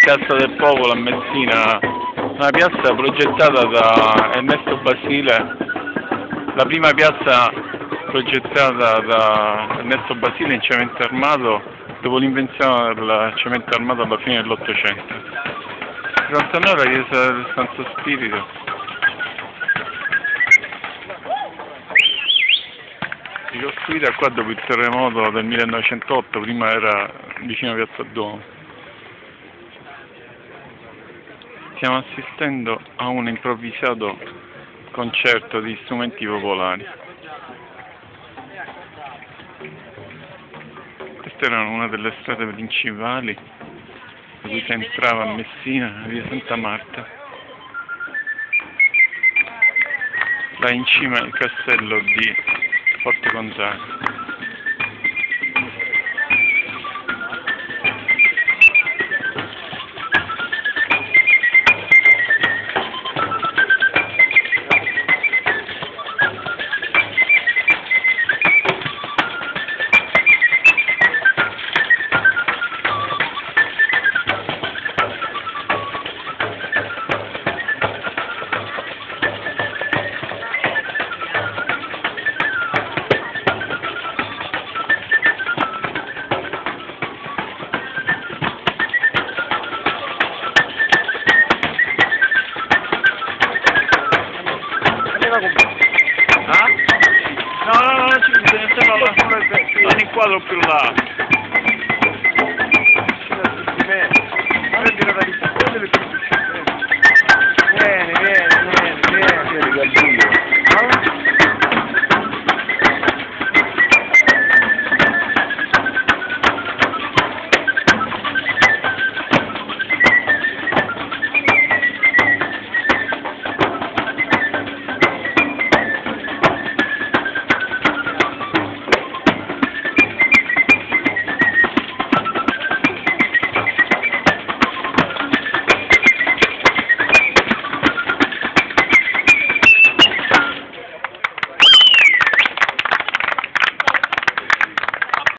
Piazza del Popolo a Messina, una piazza progettata da Ernesto Basile, la prima piazza progettata da Ernesto Basile in cemento armato dopo l'invenzione del cemento armato alla fine dell'Ottocento. Pronto a noi la chiesa del Santo Spirito. Ricostruita qua dopo il terremoto del 1908, prima era vicino a Piazza Duomo. Stiamo assistendo a un improvvisato concerto di strumenti popolari. Questa era una delle strade principali da cui si entrava a Messina, via Santa Marta. Là in cima il castello di Forte Gonzaga. No, non ci bisogna, non inquadro più là.